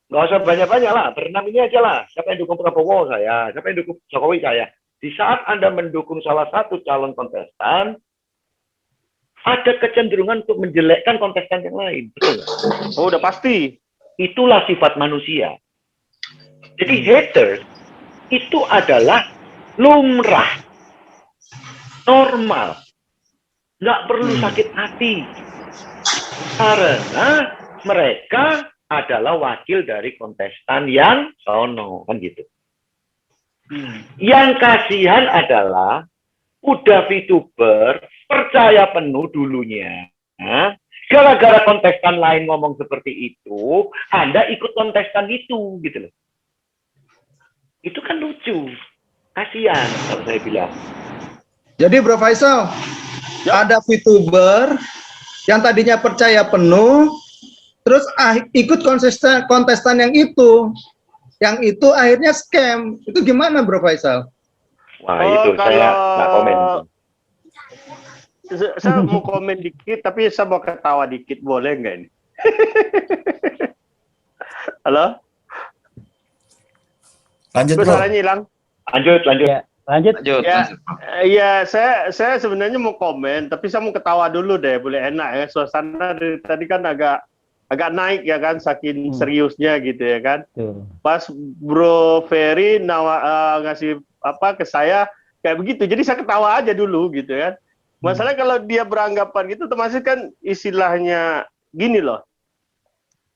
Nggak usah banyak-banyak lah, berenam ini aja lah. Siapa yang dukung Prabowo saya, siapa yang dukung Jokowi saya. Di saat Anda mendukung salah satu calon kontestan, ada kecenderungan untuk menjelekkan kontestan yang lain, betul nggak? Oh, udah pasti. Itulah sifat manusia. Jadi hater itu adalah lumrah, normal, nggak perlu sakit hati, karena mereka adalah wakil dari kontestan yang sono, kan gitu. Yang kasihan adalah udah VTuber percaya penuh dulunya, gara-gara kontestan lain ngomong seperti itu, Anda ikut kontestan itu, gitu loh. Itu kan lucu, kasihan kalau saya bilang. Jadi Bro Faisal, ada VTuber yang tadinya percaya penuh, terus ikut kontestan yang itu akhirnya scam. Itu gimana Bro Faisal? Wah, itu saya nggak komen. Saya mau komen dikit, tapi saya mau ketawa dikit, boleh nggak ini? Halo? Lanjut bro. Suaranya hilang? Lanjut. Ya, lanjut. Ya, saya sebenarnya mau komen, tapi saya mau ketawa dulu deh, boleh enak ya. Suasana dari tadi kan agak naik ya kan, saking seriusnya gitu ya kan. Pas Bro Ferry ngasih apa ke saya kayak begitu, jadi saya ketawa aja dulu gitu kan. Masalahnya kalau dia beranggapan gitu, termasuk kan istilahnya gini loh.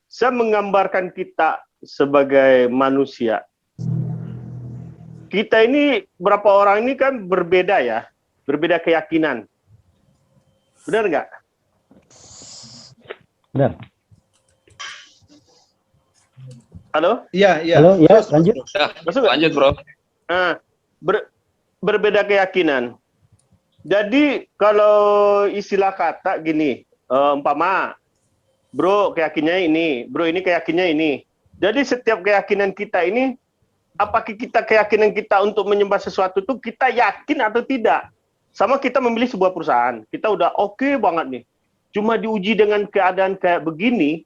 Saya menggambarkan kita sebagai manusia. Kita ini, berapa orang ini kan berbeda ya, berbeda keyakinan. Benar nggak? Benar. Halo? Iya. Halo, ya, lanjut. Masuk nggak? Lanjut bro. Nah, berbeda keyakinan. Jadi kalau istilah kata gini, umpama, bro keyakinannya ini, bro ini keyakinannya ini. Jadi setiap keyakinan kita ini, apakah keyakinan kita untuk menyembah sesuatu itu kita yakin atau tidak? Sama kita memilih sebuah perusahaan, kita udah oke banget nih. Cuma diuji dengan keadaan kayak begini,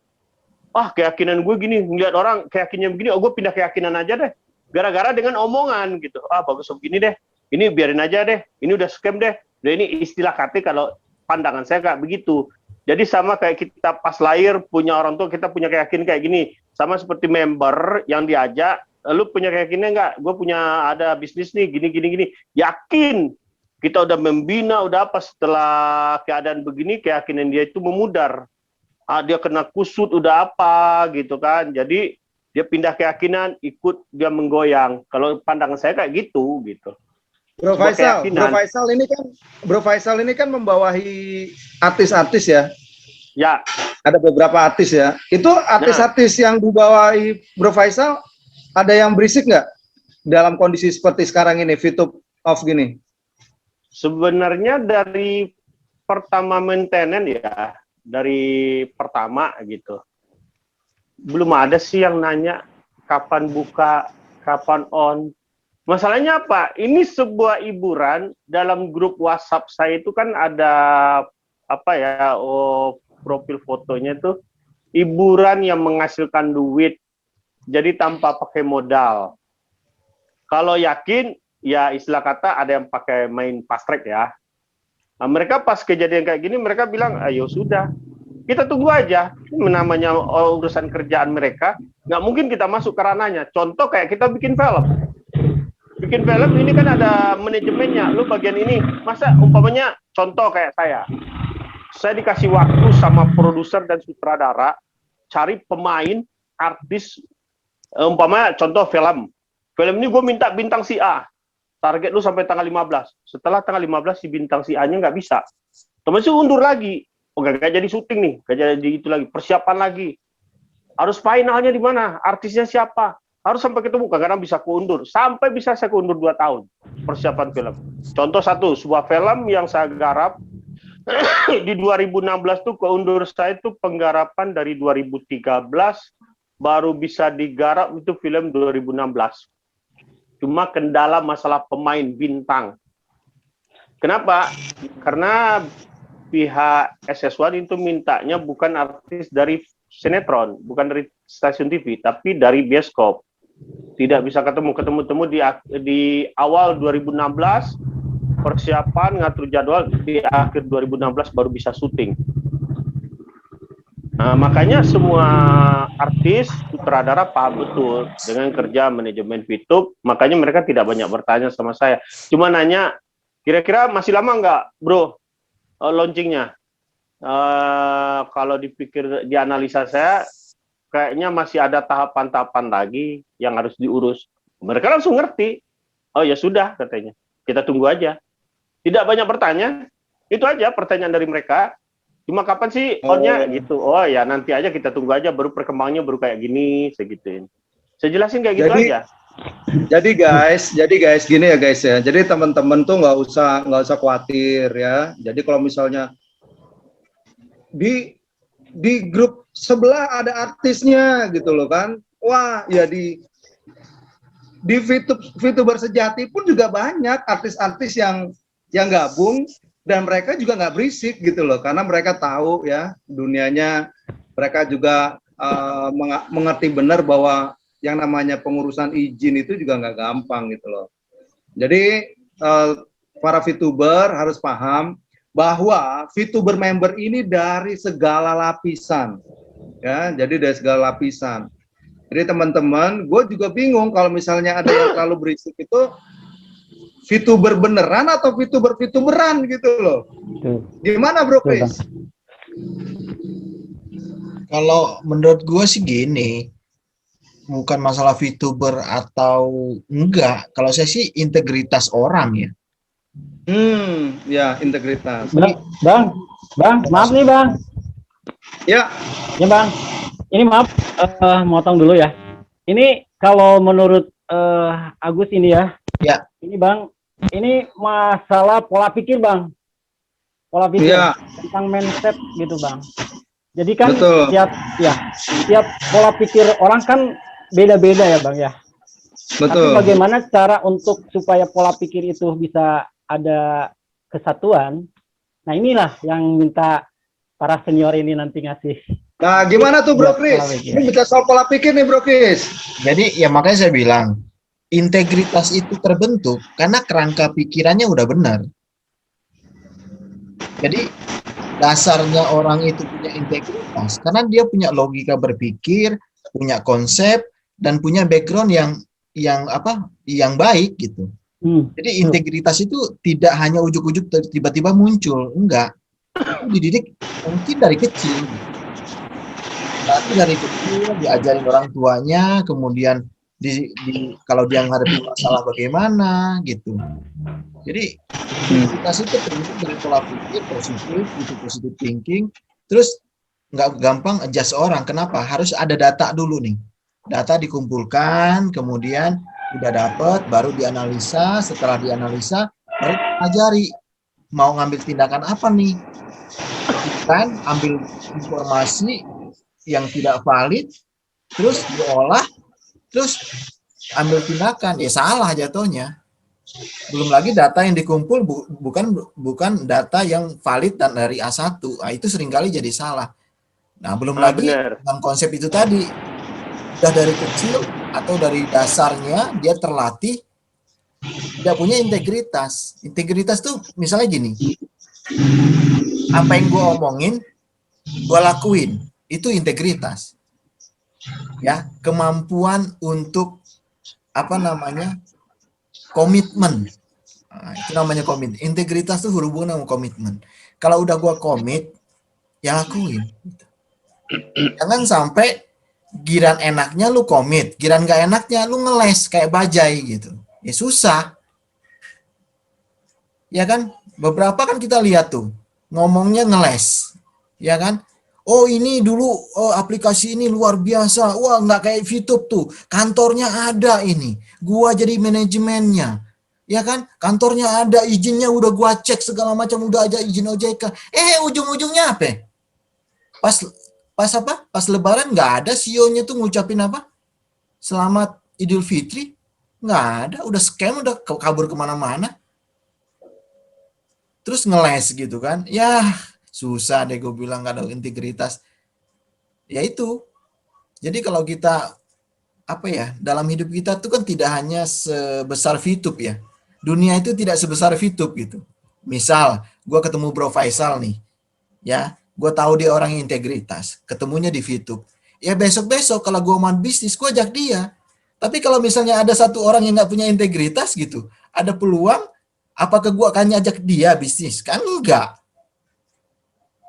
keyakinan gue gini, ngeliat orang keyakinannya begini, gue pindah keyakinan aja deh. Gara-gara dengan omongan gitu, bagus begini deh, ini biarin aja deh, ini udah scam deh. Nah, ini istilah kata kalau pandangan saya kayak begitu. Jadi sama kayak kita pas lahir punya orang tua, kita punya keyakinan kayak gini. Sama seperti member yang diajak, lu punya keyakinan nggak? Gue punya ada bisnis nih, gini. Yakin. Kita udah membina, udah apa, setelah keadaan begini, keyakinan dia itu memudar. Dia kena kusut, udah apa, gitu kan. Jadi, dia pindah keyakinan, ikut dia menggoyang. Kalau pandangan saya kayak gitu. Bro Faisal ini kan membawahi artis-artis ya. Ya. Ada beberapa artis ya. Itu artis-artis yang dibawahi Bro Faisal, ada yang berisik nggak dalam kondisi seperti sekarang ini, VTube off gini? Sebenarnya dari pertama maintenance ya, dari pertama gitu, belum ada sih yang nanya kapan buka, kapan on. Masalahnya apa? Ini sebuah hiburan. Dalam grup WhatsApp saya itu kan ada apa ya? Profil fotonya itu hiburan yang menghasilkan duit. Jadi tanpa pakai modal. Kalau yakin, ya istilah kata ada yang pakai main fast track ya. Nah, mereka pas kejadian kayak gini, mereka bilang, ayo sudah, kita tunggu aja. Ini namanya urusan kerjaan mereka, nggak mungkin kita masuk ke ranahnya. Contoh kayak kita bikin film. Bikin film ini kan ada manajemennya, lu bagian ini. Masa umpamanya contoh kayak saya dikasih waktu sama produser dan sutradara, cari pemain, artis, umpamanya contoh film. Film ini gue minta bintang si A. Target lu sampai tanggal 15. Setelah tanggal 15 si bintang si A-nya nggak bisa. Terus undur lagi. Gak jadi syuting nih, gak jadi itu lagi. Persiapan lagi. Harus finalnya di mana? Artisnya siapa? Harus sampai ketemu, kadang-kadang bisa keundur. Sampai bisa saya keundur 2 tahun persiapan film. Contoh satu, sebuah film yang saya garap di 2016 tuh keundur saya itu penggarapan dari 2013, baru bisa digarap itu film 2016. Cuma kendala masalah pemain bintang. Kenapa? Karena pihak SS1 itu mintanya bukan artis dari sinetron, bukan dari stasiun TV, tapi dari bioskop. Tidak bisa ketemu di awal 2016, persiapan ngatur jadwal, di akhir 2016 baru bisa syuting. Nah, makanya semua artis sutradara paham betul dengan kerja manajemen VTube, makanya mereka tidak banyak bertanya sama saya. Cuma nanya, kira-kira masih lama nggak, bro, launchingnya? Kalau dipikir, dianalisa saya, kayaknya masih ada tahapan-tahapan lagi yang harus diurus. Mereka langsung ngerti. Oh ya sudah, katanya. Kita tunggu aja. Tidak banyak bertanya. Itu aja pertanyaan dari mereka. Cuma kapan sih on-nya gitu. Oh ya nanti aja kita tunggu aja, baru perkembangannya baru kayak gini, segituin. Saya jelasin kayak gitu aja. Jadi guys, gini ya guys ya. Jadi teman-teman tuh nggak usah khawatir ya. Jadi kalau misalnya di grup sebelah ada artisnya gitu loh kan. Wah, ya di VTuber sejati pun juga banyak artis-artis yang gabung dan mereka juga nggak berisik gitu loh, karena mereka tahu ya dunianya, mereka juga mengerti benar bahwa yang namanya pengurusan izin itu juga nggak gampang gitu loh. Jadi para VTuber harus paham bahwa VTuber member ini dari segala lapisan, ya, jadi dari segala lapisan. Jadi teman-teman, gue juga bingung kalau misalnya ada yang terlalu berisik itu VTuber beneran atau VTuberan gitu loh. Gimana Bro Chris? Kalau menurut gue sih gini, bukan masalah VTuber atau enggak. Kalau saya sih integritas orang ya. Ya integritas. Bang, maaf nih Bang. Ya. Ya Bang, ini maaf, motong dulu ya. Ini kalau menurut Agus ini ya. Ya. Ini Bang, ini masalah pola pikir Bang. Pola pikir tentang mindset gitu Bang. Jadi kan setiap pola pikir orang kan beda-beda ya Bang ya. Betul. Tapi bagaimana cara untuk supaya pola pikir itu bisa ada kesatuan? Nah inilah yang minta para senior ini nanti ngasih. Nah gimana tuh Bro Chris? Ini bicara soal pola pikir nih Bro Chris. Jadi ya makanya saya bilang, integritas itu terbentuk karena kerangka pikirannya udah benar. Jadi dasarnya orang itu punya integritas karena dia punya logika berpikir, punya konsep, dan punya background yang baik gitu. Jadi integritas itu tidak hanya ujuk-ujuk tiba-tiba muncul, enggak. Itu dididik mungkin dari kecil. Tapi dari kecil diajarin orang tuanya, kemudian kalau dia menghadapi masalah bagaimana gitu. Jadi integritas itu terbentuk dari pola pikir positif, itu positive thinking. Terus nggak gampang adjust orang. Kenapa? Harus ada data dulu nih. Data dikumpulkan, kemudian udah dapet, baru dianalisa. Setelah dianalisa, baru pelajari mau ngambil tindakan apa nih. Kan ambil informasi yang tidak valid, terus diolah, terus ambil tindakan, ya salah jatuhnya. Belum lagi data yang dikumpul bukan data yang valid dan dari A1, nah, itu seringkali jadi salah. Nah belum lagi dengan konsep itu tadi, udah dari kecil atau dari dasarnya dia terlatih tidak punya integritas. Integritas tuh misalnya gini, apa yang gue omongin, gue lakuin, itu integritas. Ya, kemampuan untuk komitmen. Nah, itu namanya komit. Integritas tuh berhubungan sama komitmen. Kalau udah gue komit, ya lakuin. Jangan sampai giran enaknya lu komit, giran gak enaknya lu ngeles kayak bajai gitu. Ya susah. Ya kan? Beberapa kan kita lihat tuh, ngomongnya ngeles. Ya kan? Oh ini dulu aplikasi ini luar biasa. Wah nggak kayak VTube tuh. Kantornya ada ini. Gua jadi manajemennya. Ya kan? Kantornya ada, izinnya udah gua cek segala macam, udah aja izin OJK. Ujung-ujungnya apa? Pas Lebaran nggak ada CEO-nya tuh ngucapin apa? Selamat Idul Fitri. Nggak ada. Udah scam, udah kabur kemana-mana. Terus ngeles gitu kan. Ya susah deh gue bilang gak ada integritas. Ya itu. Jadi kalau kita dalam hidup kita tuh kan tidak hanya sebesar VTube ya. Dunia itu tidak sebesar VTube gitu. Misal gue ketemu Bro Faisal nih. Ya, gue tahu dia orang yang integritas. Ketemunya di VTube. Ya besok-besok kalau gue mau bisnis gue ajak dia. Tapi kalau misalnya ada satu orang yang gak punya integritas gitu, ada peluang, apakah gue akan ajak dia bisnis? Kan enggak.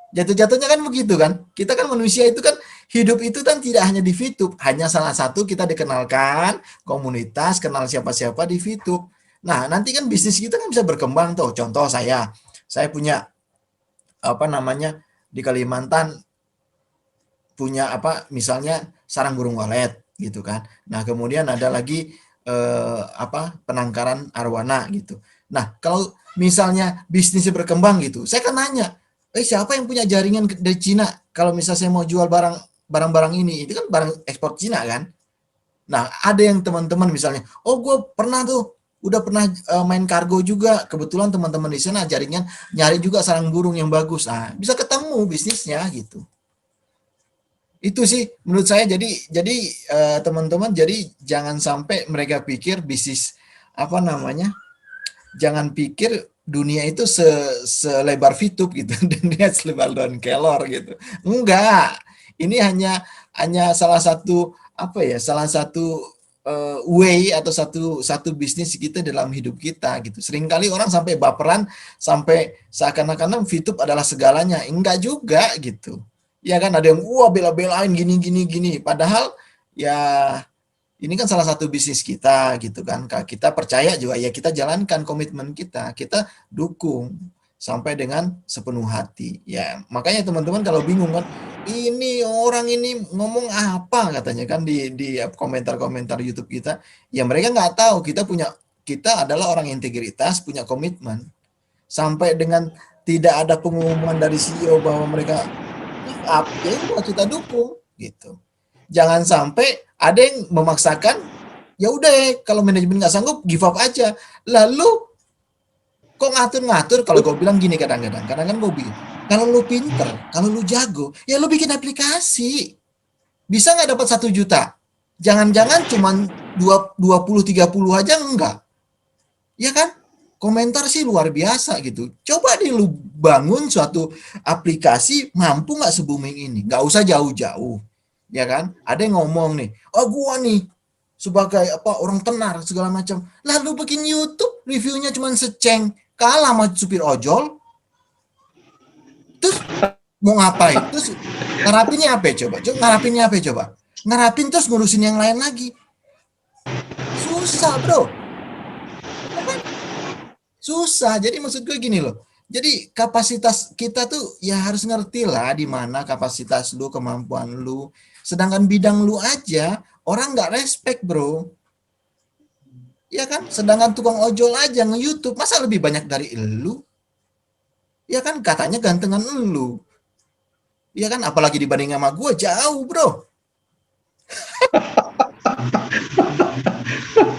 Jatuh-jatuhnya kan begitu kan. Kita kan manusia itu kan hidup itu kan tidak hanya di VTube. Hanya salah satu kita dikenalkan, komunitas, kenal siapa-siapa di VTube. Nah nanti kan bisnis kita kan bisa berkembang tuh. Contoh saya punya di Kalimantan punya misalnya sarang burung walet gitu kan. Nah kemudian ada lagi penangkaran arwana gitu. Nah kalau misalnya bisnisnya berkembang gitu, saya kan nanya, siapa yang punya jaringan dari Cina? Kalau misalnya saya mau jual barang-barang ini, itu kan barang ekspor Cina kan? Nah, ada yang teman-teman misalnya, oh gue pernah tuh, udah pernah main kargo juga. Kebetulan teman-teman di sana jaringan nyari juga sarang burung yang bagus. Nah, bisa ketemu bisnisnya gitu. Itu sih menurut saya. Jadi teman-teman, jadi jangan sampai mereka pikir bisnis apa namanya? Jangan pikir dunia itu selebar Fitup gitu dan dia selebar daun kelor gitu. Enggak. Ini hanya salah satu apa ya? Salah satu way atau satu bisnis kita dalam hidup kita gitu. Seringkali orang sampai baperan sampai seakan-akan Fitup adalah segalanya. Enggak juga gitu. Ya kan ada yang wah bela-belain gini. Padahal ya ini kan salah satu bisnis kita gitu kan. Kita percaya juga ya kita jalankan komitmen kita dukung sampai dengan sepenuh hati. Ya, makanya teman-teman kalau bingung kan, ini orang ini ngomong apa katanya kan di komentar-komentar YouTube kita. Ya mereka nggak tahu kita adalah orang integritas, punya komitmen. Sampai dengan tidak ada pengumuman dari CEO bahwa mereka give up, ya udah kita dukung gitu. Jangan sampai ada yang memaksakan, ya udah kalau manajemen nggak sanggup give up aja. Lalu kok ngatur-ngatur? Kalau gue bilang gini kadang-kadang gue bilang, kalau lu pinter, kalau lu jago, ya lu bikin aplikasi. Bisa nggak dapat 1 juta? Jangan-jangan cuma 20-30 aja enggak. Ya kan? Komentar sih luar biasa gitu. Coba deh lu bangun suatu aplikasi mampu nggak se-booming ini? Nggak usah jauh-jauh. Ya kan? Ada yang ngomong nih, oh gua nih sebagai orang tenar segala macam. Lalu bikin YouTube, reviewnya cuma seceng, kalah sama supir ojol. Terus mau ngapain? Terus ngarapinnya apa coba? Ngarapin terus ngurusin yang lain lagi. Susah, bro. Susah. Jadi maksud gue gini loh. Jadi kapasitas kita tuh ya harus ngerti lah di mana kapasitas lu, kemampuan lu. Sedangkan bidang lu aja orang nggak respect, bro. Ya kan? Sedangkan tukang ojol aja nge-YouTube masa lebih banyak dari lu? Ya kan? Katanya gantengan lu. Ya kan? Apalagi dibanding sama gue jauh, bro.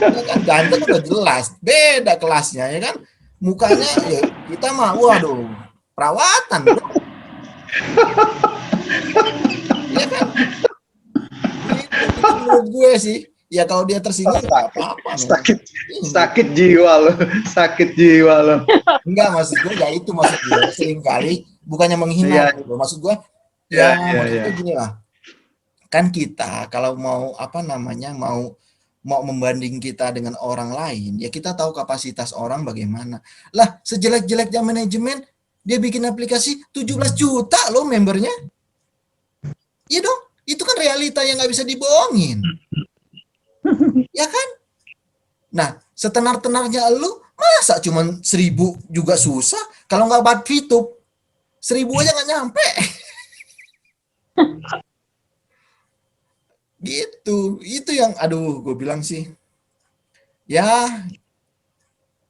Ya kan? Ganteng udah jelas. Beda kelasnya, ya kan? Mukanya ya kita mah waduh perawatan, bro. Ya kan? Itu menurut gue sih. Ya kalau dia tersinggung nggak apa-apa. Sakit jiwa lo, sakit jiwa lo. Enggak, maksud gue ya itu maksud gue seringkali bukannya menghina, Iya. maksud gue Iya, ya iya, maksud iya. gue gini lah. Kan kita kalau mau mau membanding kita dengan orang lain, ya kita tahu kapasitas orang bagaimana. Lah, sejelek-jeleknya manajemen, dia bikin aplikasi 17 juta loh membernya. Iya dong, itu kan realita yang nggak bisa dibohongin. Ya kan? Nah, setenar-tenarnya lu, masa cuma 1.000 juga susah? Kalau nggak buat Fitup, 1.000 aja nggak nyampe. Gitu, itu yang aduh gue bilang sih. Ya,